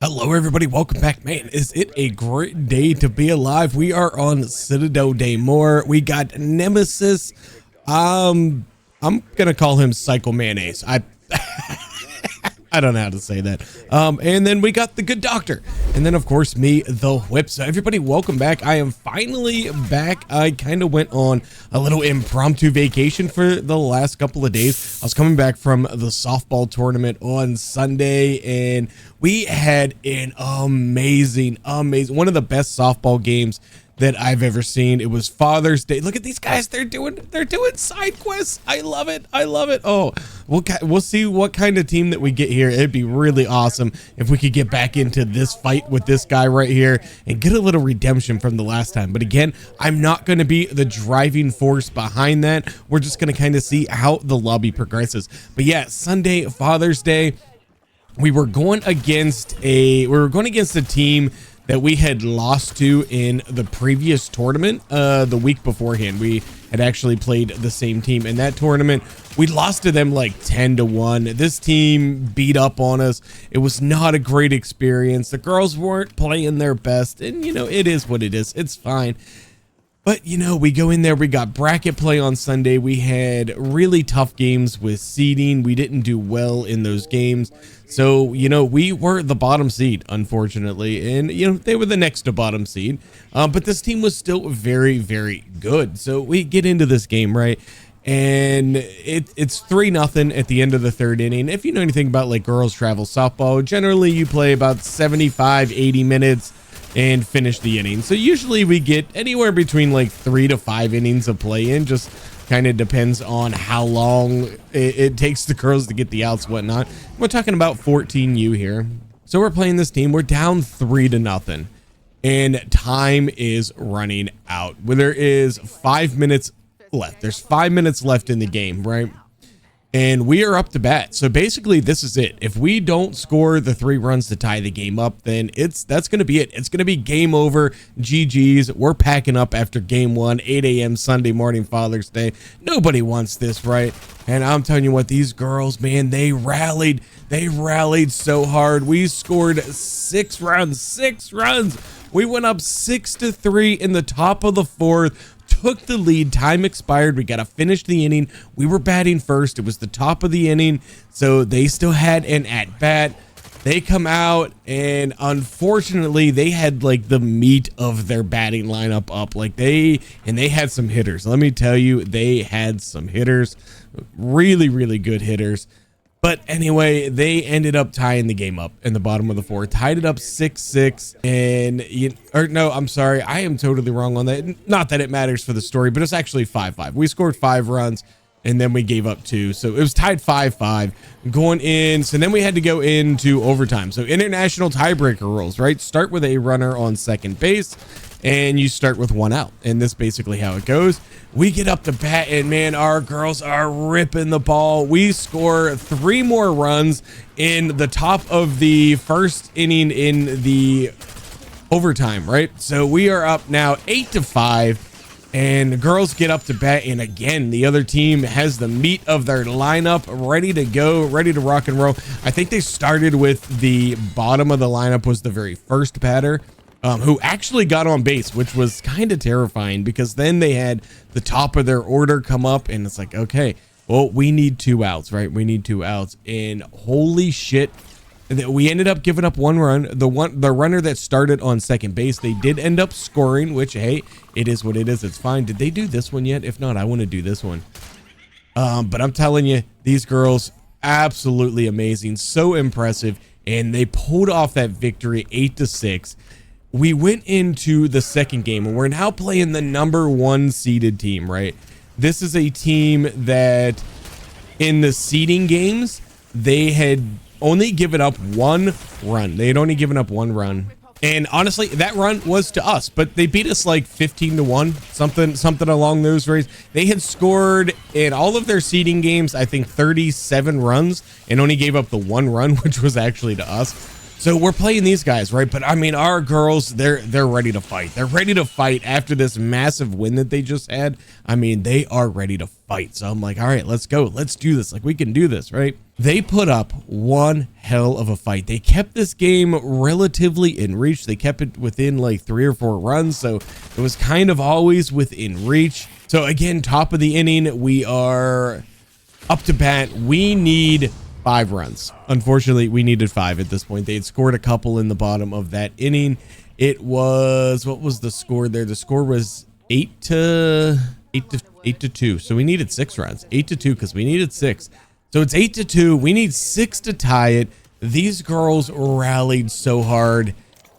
Hello everybody, welcome back. Man, is it a great day to be alive. We are on Citadel Day more. We got Nemesis. I'm gonna call him Psycho Mayonnaise. I don't know how to say that. And then we got the good doctor, and then of course me, the whip. So everybody, welcome back. I am finally back. I kind of went on a little impromptu vacation for the last couple of days. I was coming back from the softball tournament on Sunday, and we had an amazing one of the best softball games that I've ever seen. It was Father's Day. Look at these guys. They're doing side quests. I love it. Oh, we'll see what kind of team that we get here. It'd be really awesome if we could get back into this fight with this guy right here and get a little redemption from the last time. But again, I'm not going to be the driving force behind that. We're just going to kind of see how the lobby progresses. But yeah, Sunday, Father's Day, we were going against a team that we had lost to in the previous tournament the week beforehand. We had actually played the same team in that tournament. We lost to them like 10-1. This team beat up on us. It was not a great experience. The girls weren't playing their best, and you know, it is what it is. It's fine. But, you know, we go in there, we got bracket play on Sunday. We had really tough games with seeding. We didn't do well in those games. So, you know, we were the bottom seed, unfortunately. And, you know, they were the next to bottom seed. But this team was still very, very good. So we get into this game, right? And it's 3-0 at the end of the third inning. If you know anything about, like, girls travel softball, generally you play about 75, 80 minutes. And finish the inning. So usually we get anywhere between like 3 to 5 innings of play in. Just kind of depends on how long it takes the girls to get the outs, whatnot. We're talking about 14U here. So we're playing this team. We're down 3-0, and time is running out. Well, there is 5 minutes left. There's 5 minutes left in the game, right? And we are up to bat. So basically this is it. If we don't score the 3 runs to tie the game up, then that's going to be it. It's going to be game over. GG's. We're packing up after game 1, 8 a.m. Sunday morning, Father's Day. Nobody wants this, right? And I'm telling you what, these girls, man, they rallied so hard. We scored 6 runs. We went up 6-3 in the top of the 4th. Took the lead. Time expired. We got to finish the inning. We were batting first. It was the top of the inning, so they still had an at bat. They come out, and unfortunately they had like the meat of their batting lineup up. Like they had some hitters. Let me tell you, they had some hitters, really good hitters. But anyway, they ended up tying the game up in the bottom of the 4th, tied it up 6-6. And no, I'm sorry, I am totally wrong on that. Not that it matters for the story, but it's actually 5-5. We scored 5 runs, and then we gave up 2. So it was tied 5-5 going in. So then we had to go into overtime. So international tiebreaker rules, right? Start with a runner on second base, and you start with 1 out. And this is basically how it goes. We get up to bat, and man, our girls are ripping the ball. We score 3 more runs in the top of the first inning in the overtime, right? So we are up now 8-5, and the girls get up to bat, and again, the other team has the meat of their lineup ready to go, ready to rock and roll. I think they started with the bottom of the lineup was the very first batter, who actually got on base, which was kind of terrifying, because then they had the top of their order come up, and it's like, okay, well, we need 2 outs, right? We need 2 outs, and holy shit, we ended up giving up 1 run. The runner that started on second base, they did end up scoring, which, hey, it is what it is. It's fine. Did they do this one yet? If not, I want to do this one. But I'm telling you, these girls, absolutely amazing, so impressive, and they pulled off that victory 8-6. We went into the second game, and we're now playing the number 1 seeded team, right? This is a team that in the seeding games, they had only given up 1 run. They had only given up 1 run. And honestly, that run was to us, but they beat us like 15-1, something along those rates. They had scored in all of their seeding games, I think 37 runs, and only gave up the 1 run, which was actually to us. So we're playing these guys, right? But I mean, our girls, they're ready to fight. They're ready to fight after this massive win that they just had. I mean, they are ready to fight. So I'm like, all right, let's go. Let's do this. Like, we can do this, right? They put up one hell of a fight. They kept this game relatively in reach. They kept it within like 3 or 4 runs. So it was kind of always within reach. So again, top of the inning, we are up to bat. We need 5 runs. Unfortunately, we needed 5 at this point. They had scored a couple in the bottom of that inning. It was, what was the score there? The score was 8 to 2. So we needed 6 runs. 8 to 2 because we needed 6. So it's 8 to 2. We need 6 to tie it. These girls rallied so hard.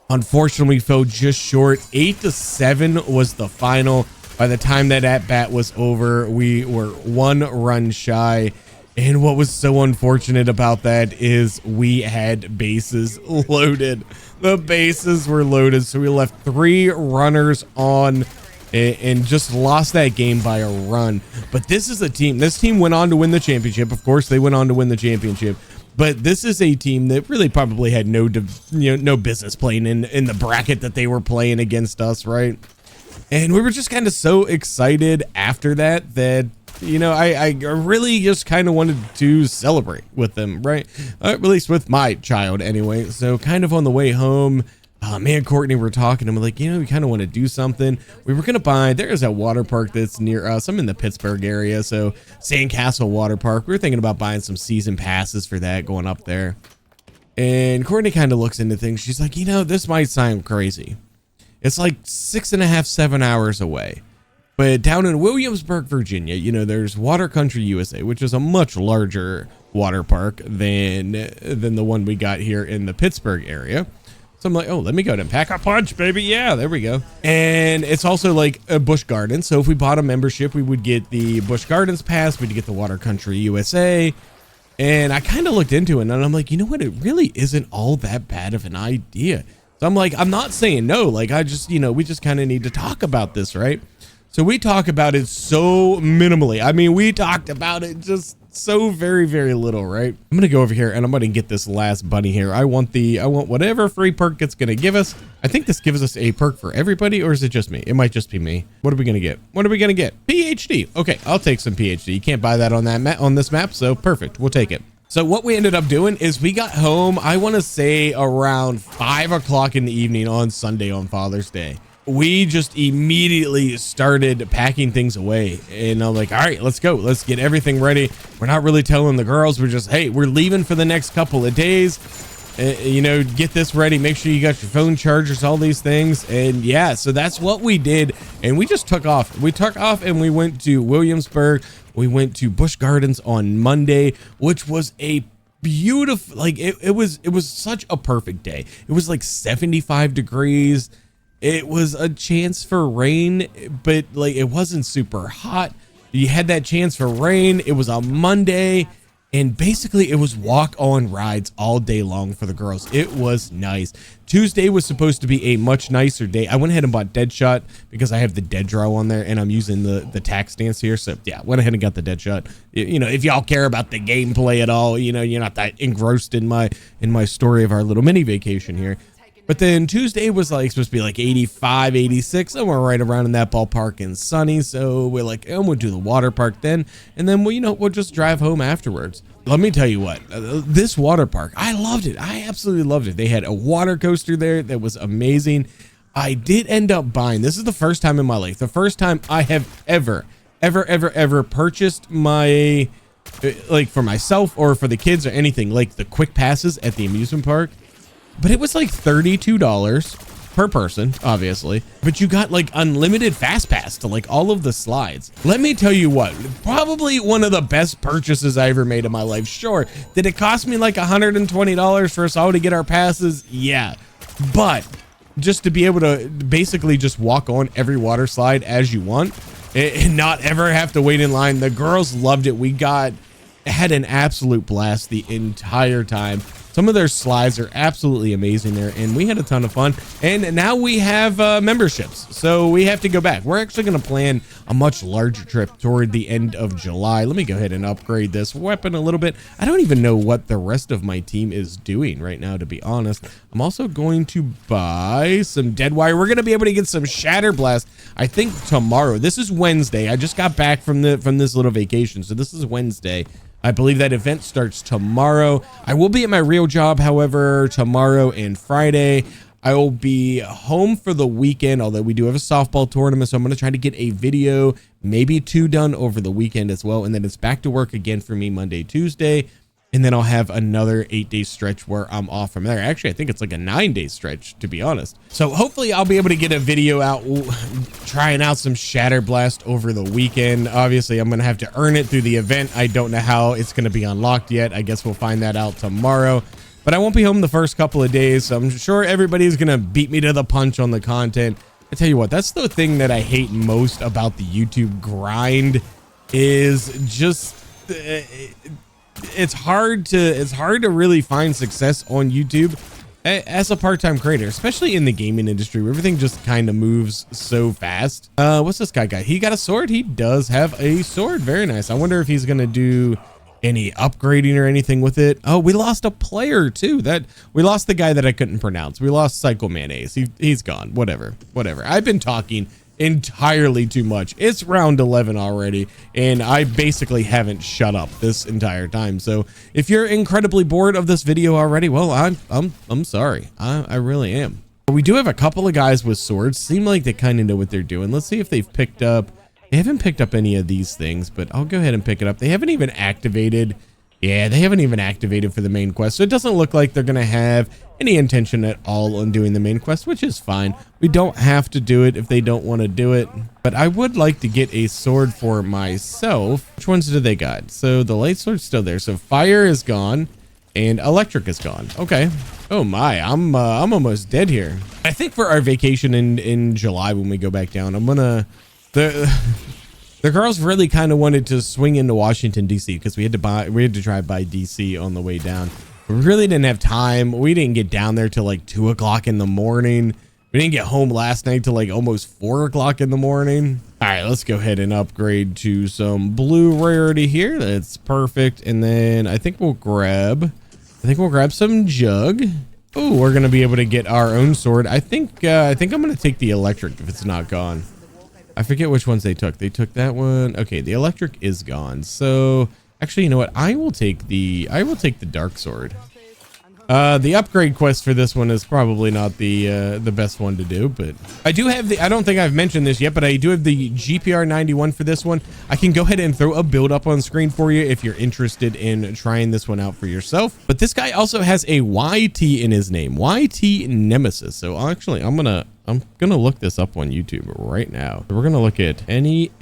Unfortunately, we fell just short. 8 to 7 was the final. By the time that at bat was over, we were 1 run shy. And what was so unfortunate about that is we had bases loaded. The bases were loaded, so we left 3 runners on and just lost that game by a run. But this is a team. This team went on to win the championship. Of course, they went on to win the championship. But this is a team that really probably had no business playing in the bracket that they were playing against us, right? And we were just kind of so excited after that I really just kind of wanted to celebrate with them, right? At least with my child anyway. So kind of on the way home, me and Courtney were talking. I'm like, we kind of want to do something. We were going to buy, there's a water park that's near us. I'm in the Pittsburgh area. So Sandcastle Water Park. We were thinking about buying some season passes for that, going up there. And Courtney kind of looks into things. She's like, this might sound crazy. It's like 6.5, 7 hours away. But down in Williamsburg, Virginia, there's Water Country USA, which is a much larger water park than the one we got here in the Pittsburgh area. So I'm like, oh, let me go ahead and pack a punch, baby. Yeah, there we go. And it's also like a Busch Gardens. So if we bought a membership, we would get the Busch Gardens pass. We'd get the Water Country USA. And I kind of looked into it and I'm like, it really isn't all that bad of an idea. So I'm like, I'm not saying no. Like, I just, we just kind of need to talk about this, right? So we talk about it so minimally. I mean, we talked about it just so very, very little, right? I'm going to go over here and I'm going to get this last bunny here. I want whatever free perk it's going to give us. I think this gives us a perk for everybody, or is it just me? It might just be me. What are we going to get? What are we going to get? PhD. Okay, I'll take some PhD. You can't buy that on this map, so perfect. We'll take it. So what we ended up doing is we got home, I want to say around 5 o'clock in the evening on Sunday on Father's Day. We just immediately started packing things away, and I'm like, all right, let's go. Let's get everything ready. We're not really telling the girls. We're just, hey, we're leaving for the next couple of days. Get this ready. Make sure you got your phone chargers, all these things. And yeah, so that's what we did. And we just took off. We took off and we went to Williamsburg. We went to Busch Gardens on Monday, which was a beautiful, like it was such a perfect day. It was like 75 degrees. It was a chance for rain, but like it wasn't super hot. You had that chance for rain. It was a Monday, and basically it was walk-on rides all day long for the girls. It was nice. Tuesday was supposed to be a much nicer day. I went ahead and bought Deadshot because I have the Dead Draw on there, and I'm using the tack stance here. So yeah, went ahead and got the Deadshot. If y'all care about the gameplay at all, you're not that engrossed in my story of our little mini vacation here. But then Tuesday was like supposed to be like 85, 86, and we're right around in that ballpark and sunny. So we're like, we'll do the water park then, and then we'll just drive home afterwards. Let me tell you what, this water park, I loved it. I absolutely loved it. They had a water coaster there that was amazing. I did end up buying, this is the first time in my life, the first time I have ever purchased my, like for myself or for the kids or anything, like the quick passes at the amusement park. But it was like $32 per person, obviously. But you got like unlimited fast pass to like all of the slides. Let me tell you what, probably one of the best purchases I ever made in my life. Sure, did it cost me like $120 for us all to get our passes? Yeah, but just to be able to basically just walk on every water slide as you want and not ever have to wait in line. The girls loved it. We had an absolute blast the entire time. Some of their slides are absolutely amazing there, and we had a ton of fun. And now we have memberships, so we have to go back. We're actually going to plan a much larger trip toward the end of July. Let me go ahead and upgrade this weapon a little bit. I don't even know what the rest of my team is doing right now, to be honest. I'm also going to buy some dead wire. We're going to be able to get some shatter blast, I think, tomorrow. This is Wednesday. I just got back from this little vacation, so this is Wednesday. I believe that event starts tomorrow. I will be at my real job, however, tomorrow and Friday. I will be home for the weekend, although we do have a softball tournament, so I'm going to try to get a video, maybe 2 done over the weekend as well, and then it's back to work again for me Monday, Tuesday, and then I'll have another 8-day stretch where I'm off from there. Actually, I think it's like a 9-day stretch, to be honest. So hopefully I'll be able to get a video out trying out some Shatter Blast over the weekend. Obviously, I'm going to have to earn it through the event. I don't know how it's going to be unlocked yet. I guess we'll find that out tomorrow. But I won't be home the first couple of days, so I'm sure everybody's going to beat me to the punch on the content. I tell you what, that's the thing that I hate most about the YouTube grind is just... It's hard to really find success on YouTube as a part-time creator, especially in the gaming industry where everything just kind of moves so fast. What's this guy got? He got a sword. He does have a sword. Very nice. I wonder if he's going to do any upgrading or anything with it. Oh, we lost a player too. We lost the guy that I couldn't pronounce. We lost Psycho Mayonnaise. He's gone. Whatever. I've been talking entirely too much. It's round 11 already, and I basically haven't shut up this entire time. So if you're incredibly bored of this video already, well, I'm sorry. I really am. We do have a couple of guys with swords. Seem like they kind of know what they're doing. Let's see if they've picked up. They haven't picked up any of these things, but I'll go ahead and pick it up. They haven't even activated. Yeah, they haven't even activated for the main quest, so it doesn't look like they're gonna have any intention at all on doing the main quest, which is fine. We don't have to do it if they don't want to do it, but I would like to get a sword for myself. Which ones do they got? So the light sword's still there. So fire is gone and electric is gone. Okay. Oh my, I'm almost dead here. I think for our vacation in July when we go back down, I'm gonna the girls really kind of wanted to swing into Washington, D.C. because we had to drive by D.C. on the way down. We really didn't have time. We didn't get down there till like 2 o'clock in the morning. We didn't get home last night till like almost 4 o'clock in the morning. All right, let's go ahead and upgrade to some blue rarity here. That's perfect. And then I think we'll grab some jug. Oh, we're going to be able to get our own sword. I think I'm going to take the electric if it's not gone. I forget which ones they took. They took that one. Okay, the electric is gone. So actually, you know what? I will take the dark sword. The upgrade quest for this one is probably not the best one to do, but I do have I don't think I've mentioned this yet, but I do have the GPR 91 for this one. I can go ahead and throw a build up on screen for you if you're interested in trying this one out for yourself. But this guy also has a YT in his name, YT Nemesis. So actually, I'm gonna look this up on YouTube right now. We're gonna look at NEMESIS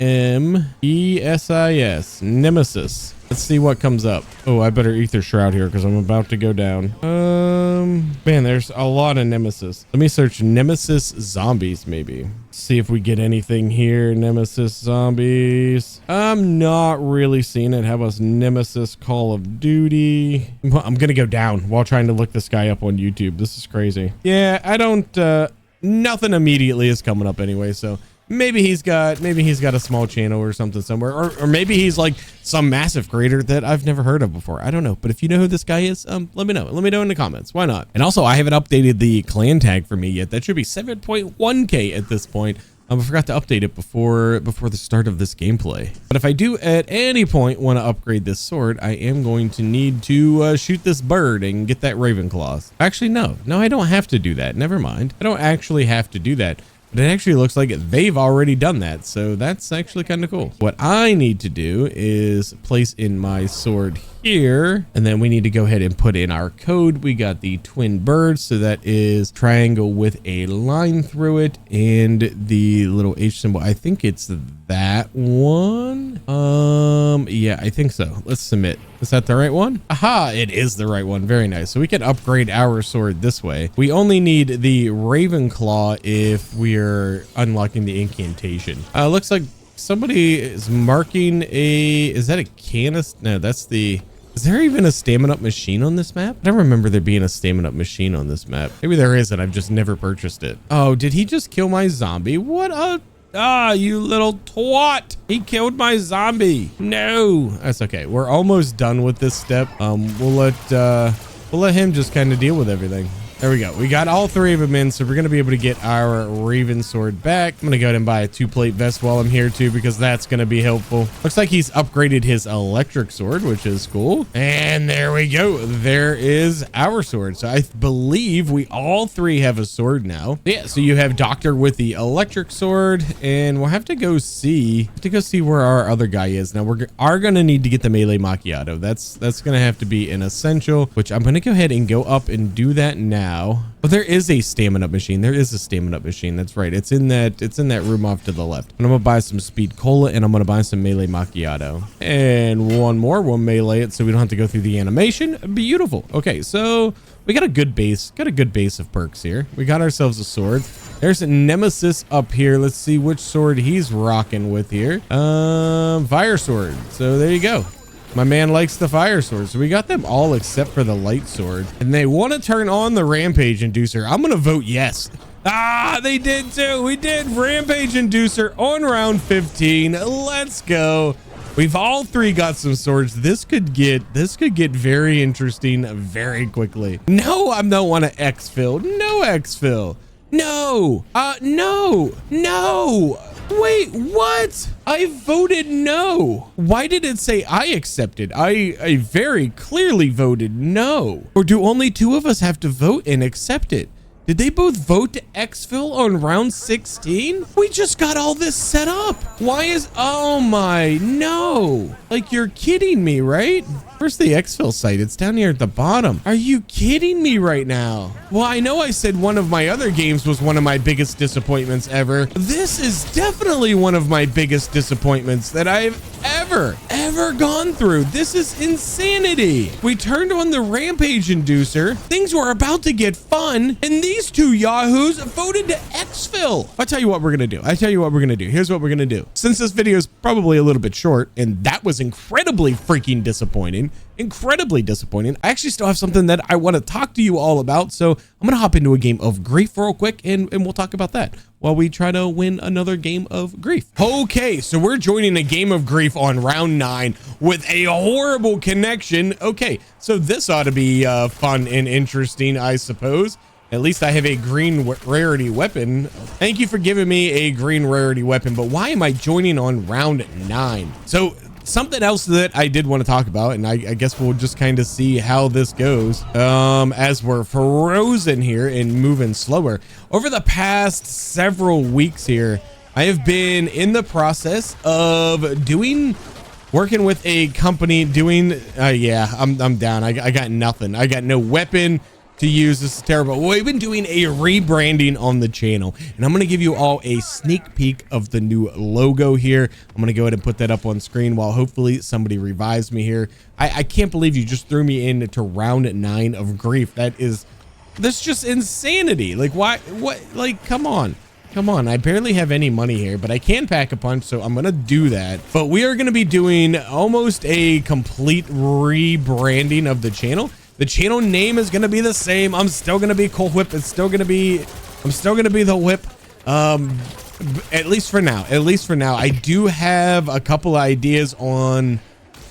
Nemesis. Let's see what comes up. Oh, I better Ether Shroud here because I'm about to go down. Man, there's a lot of Nemesis. Let me search Nemesis Zombies, maybe. See if we get anything here. Nemesis Zombies. I'm not really seeing it. How about Nemesis Call of Duty? I'm gonna go down while trying to look this guy up on YouTube. This is crazy. Yeah, I don't, nothing immediately is coming up anyway, so maybe he's got a small channel or something somewhere, or maybe he's like some massive creator that I've never heard of before. I don't know, but if you know who this guy is, let me know in the comments. Why not? And also, I haven't updated the clan tag for me yet. That should be 7.1k at this point. I forgot to update it before the start of this gameplay. But if I do at any point want to upgrade this sword, I am going to need to shoot this bird and get that Ravenclaw. Actually, no, I don't have to do that. Never mind. I don't actually have to do that. But it actually looks like they've already done that, so that's actually kind of cool. What I need to do is place in my sword here, and then we need to go ahead and put in our code. We got the twin birds, so that is triangle with a line through it and the little H symbol. I think it's that one. Yeah, I think so. Let's submit. Is that the right one? Aha, it is the right one. Very nice. So we can upgrade our sword this way. We only need the Ravenclaw if we're unlocking the incantation. Looks like somebody is marking is that a canister? No, that's the Is there even a stamina up machine on this map? I don't remember there being a stamina up machine on this map. Maybe there isn't. I've just never purchased it. Oh, did he just kill my zombie? What a... Ah, you little twat. He killed my zombie. No, that's okay. We're almost done with this step. We'll let him just kind of deal with everything. There we go. We got all three of them in, so we're going to be able to get our Raven sword back. I'm going to go ahead and buy a 2-plate vest while I'm here too, because that's going to be helpful. Looks like he's upgraded his electric sword, which is cool. And there we go. There is our sword. So I believe we all three have a sword now. Yeah, so you have Doctor with the electric sword, and we'll have to go see where our other guy is. Now we are going to need to get the melee macchiato. That's going to have to be an essential, which I'm going to go ahead and go up and do that now. But there is a stamina machine. There is a stamina machine. That's right. It's in that room off to the left. And I'm gonna buy some speed cola, and I'm gonna buy some melee macchiato. And one more. We'll melee it so we don't have to go through the animation. Beautiful. Okay, so we got a good base. Got a good base of perks here. We got ourselves a sword. There's a Nemesis up here. Let's see which sword he's rocking with here. Fire sword. So there you go. My man likes the fire sword. So we got them all except for the light sword. And they want to turn on the rampage inducer. I'm going to vote yes. Ah, they did too. We did rampage inducer on round 15. Let's go. We've all three got some swords. This could get very interesting very quickly. No, I don't want to exfil. No exfil. No. No. Wait, what? I voted no. Why did it say I accepted? I very clearly voted no. Or do only two of us have to vote and accept it? Did they both vote to exfil on round 16? We just got all this set up. Why is, oh my, no. Like you're kidding me, right? Where's the exfil site? It's down here at the bottom. Are you kidding me right now? Well, I know I said one of my other games was one of my biggest disappointments ever. This is definitely one of my biggest disappointments that I've ever gone through. This is insanity. We turned on the rampage inducer. Things were about to get fun, and these two yahoos voted to exfil. I'll tell you what we're gonna do. Here's what we're gonna do. Since this video is probably a little bit short, and that was incredibly freaking disappointing, I actually still have something that I want to talk to you all about. So I'm gonna hop into a game of grief real quick, and we'll talk about that while we try to win another game of grief. Okay, so we're joining a game of grief on round 9 with a horrible connection. Okay, so this ought to be fun and interesting, I suppose. At least I have a green rarity weapon. Thank you for giving me a green rarity weapon, but why am I joining on round 9? So something else that I did want to talk about, and I guess we'll just kind of see how this goes as we're frozen here and moving slower. Over the past several weeks here, I have been in the process of working with a company doing, yeah, I'm down. I got nothing. I got no weapon to use. This is terrible. Well, we've been doing a rebranding on the channel, and I'm going to give you all a sneak peek of the new logo here. I'm going to go ahead and put that up on screen while hopefully somebody revives me here. I can't believe you just threw me into round 9 of grief. That's just insanity. Like, why? What? Like, come on. I barely have any money here, but I can pack a punch, so I'm going to do that. But we are going to be doing almost a complete rebranding of the channel. The channel name is going to be the same. I'm still going to be Cool Whip. I'm still going to be the Whip. At least for now. I do have a couple of ideas on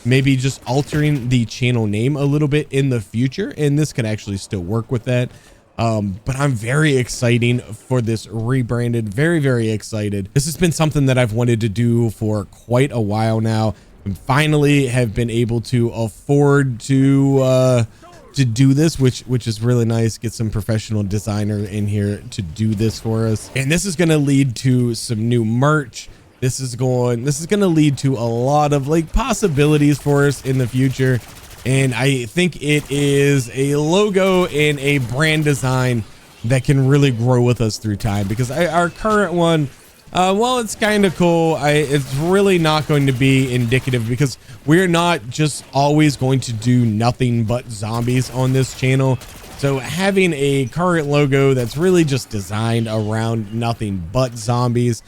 maybe just altering the channel name a little bit in the future, and this could actually still work with that. But I'm very excited for this rebranded. Very excited. This has been something that I've wanted to do for quite a while now, and finally have been able to afford to do this, which is really nice. Get some professional designer in here to do this for us, and this is going to lead to some new merch. This is going to lead to a lot of like possibilities for us in the future, and I think it is a logo and a brand design that can really grow with us through time, because our current one, well, it's kind of cool. It's really not going to be indicative, because we're not just always going to do nothing but zombies on this channel. So having a current logo that's really just designed around nothing but zombies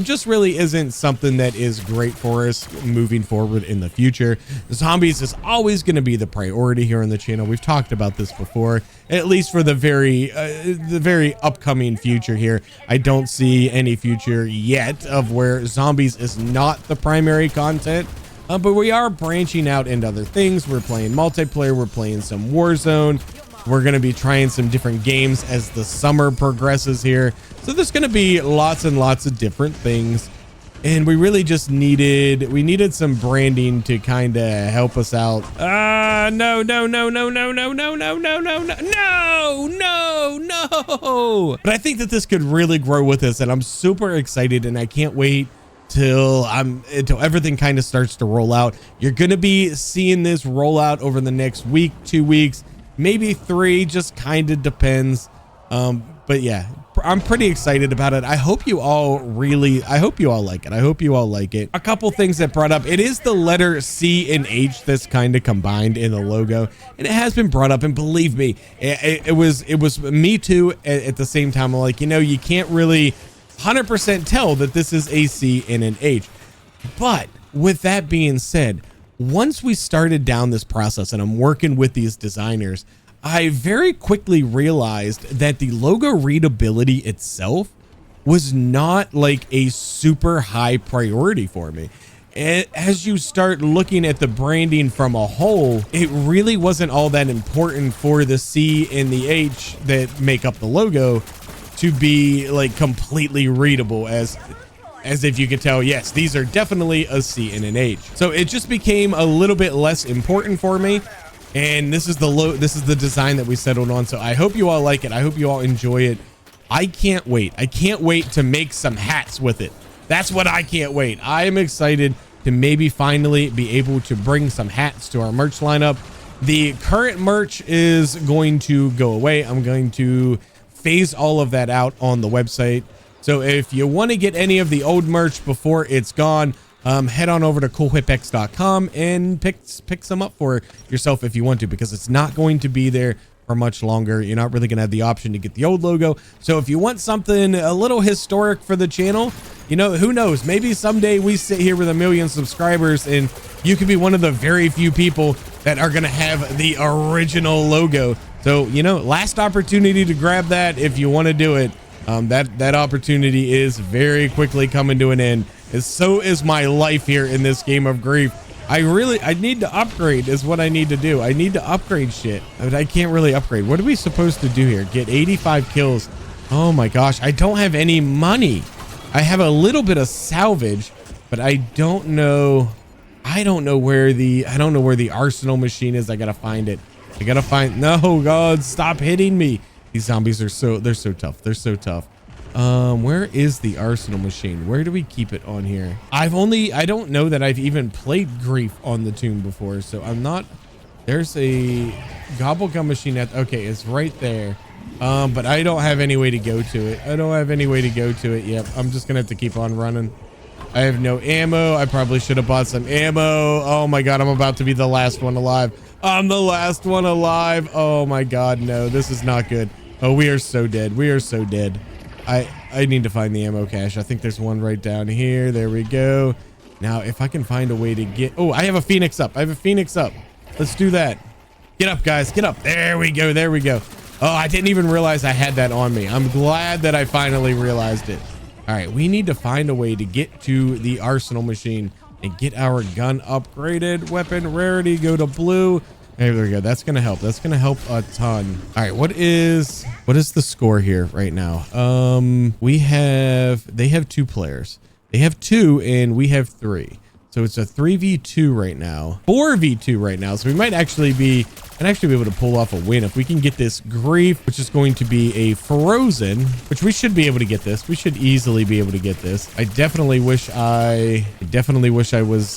just really isn't something that is great for us moving forward in the future. Zombies is always going to be the priority here on the channel. We've talked about this before, at least for the very upcoming future here. I don't see any future yet of where zombies is not the primary content. But we are branching out into other things. We're playing multiplayer. We're playing some Warzone. We're going to be trying some different games as the summer progresses here. So there's going to be lots and lots of different things. And we really just needed some branding to kind of help us out. No. But I think that this could really grow with us, and I'm super excited, and I can't wait until everything kind of starts to roll out. You're going to be seeing this roll out over the next week, 2 weeks, maybe 3, just kind of depends. But yeah, I'm pretty excited about it. I hope you all like it. A couple things that brought up, it is the letter C and H that's kind of combined in the logo, and it has been brought up, and believe me, it was me too at the same time. I'm like, you can't really 100% tell that this is a C and an H. But with that being said, once we started down this process and I'm working with these designers, I very quickly realized that the logo readability itself was not like a super high priority for me. And as you start looking at the branding from a whole, it really wasn't all that important for the C and the H that make up the logo to be like completely readable, as if you could tell, yes, these are definitely a C and an H. So it just became a little bit less important for me. And this is the design that we settled on. So I hope you all like it. I hope you all enjoy it. I can't wait. I can't wait to make some hats with it. That's what I can't wait. I am excited to maybe finally be able to bring some hats to our merch lineup. The current merch is going to go away. I'm going to phase all of that out on the website. So if you want to get any of the old merch before it's gone, head on over to coolwhipx.com and pick some up for yourself if you want to, because it's not going to be there for much longer. You're not really going to have the option to get the old logo. So if you want something a little historic for the channel, who knows, maybe someday we sit here with 1 million subscribers and you could be one of the very few people that are going to have the original logo. So, last opportunity to grab that if you want to do it. That opportunity is very quickly coming to an end. And so is my life here in this game of grief. I need to upgrade is what I need to do. I need to upgrade shit, but I can't really upgrade. What are we supposed to do here? Get 85 kills. Oh my gosh. I don't have any money. I have a little bit of salvage, but I don't know where the arsenal machine is. I gotta find it. No, God, stop hitting me. These zombies are they're so tough. They're so tough. Where is the arsenal machine? Where do we keep it on here? I don't know that I've even played Grief on the tune before, so I'm not. There's a gobblegum machine okay, it's right there. But I don't have any way to go to it. Yep, I'm just gonna have to keep on running. I have no ammo. I probably should have bought some ammo. Oh my God, I'm about to be the last one alive. I'm the last one alive. Oh my God, no, this is not good. Oh, we are so dead. We are so dead. I need to find the ammo cache. I think there's one right down here. There we go. Now, if I can find a way to get... Oh, I have a Phoenix up. Let's do that. Get up, guys. Get up. There we go. There we go. Oh, I didn't even realize I had that on me. I'm glad that I finally realized it. All right, we need to find a way to get to the arsenal machine and get our gun upgraded. Weapon rarity, go to blue. There we go. That's gonna help. That's gonna help a ton. All right, what is the score here right now? They have 2 players. They have 2 and we have 3. So it's a 3v2 right now, 4v2 right now. So we might actually be able to pull off a win if we can get this Grief, which is going to be a frozen, which we should be able to get this. We should easily be able to get this. I definitely wish I was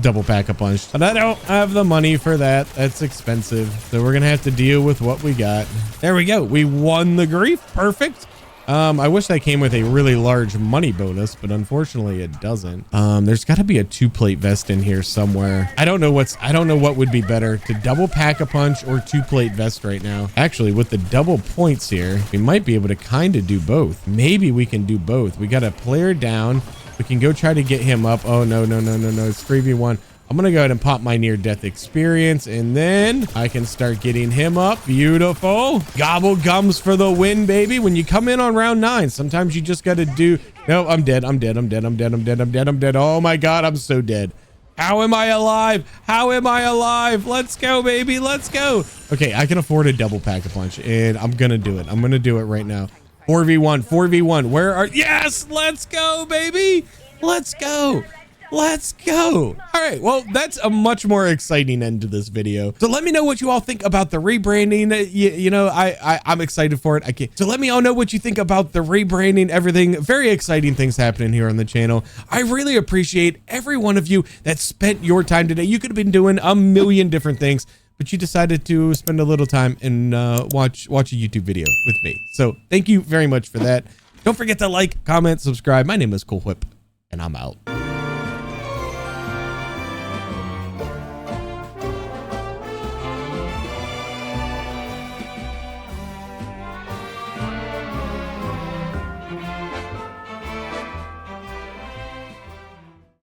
double pack a punch, but I don't have the money for that. That's expensive. So we're gonna have to deal with what we got. There we go. We won the Grief. Perfect. I wish that came with a really large money bonus, but unfortunately it doesn't. There's got to be a 2-plate vest in here somewhere. I don't know what would be better, to double pack a punch or 2-plate vest right now. Actually, with the double points here, we might be able to kind of do both. Maybe we can do both. We got a player down. We can go try to get him up. Oh, no. It's 3v1. I'm going to go ahead and pop my near-death experience, and then I can start getting him up. Beautiful. Gobble gums for the win, baby. When you come in on round 9, sometimes you just got to do... No, I'm dead. Oh, my God. I'm so dead. How am I alive? How am I alive? Let's go, baby. Let's go. Okay, I can afford a double pack-a-punch, and I'm going to do it. I'm going to do it right now. 4v1. Where are... Yes! Let's go, baby. Let's go. Let's go. All right, well, that's a much more exciting end to this video. So let me know what you all think about the rebranding. You know, I'm excited for it. So let me all know what you think about the rebranding, everything. Very exciting things happening here on the channel. I really appreciate every one of you that spent your time today. You could have been doing a million different things, but you decided to spend a little time and watch a YouTube video with me. So thank you very much for that. Don't forget to like, comment, subscribe. My name is Cool Whip, and I'm out.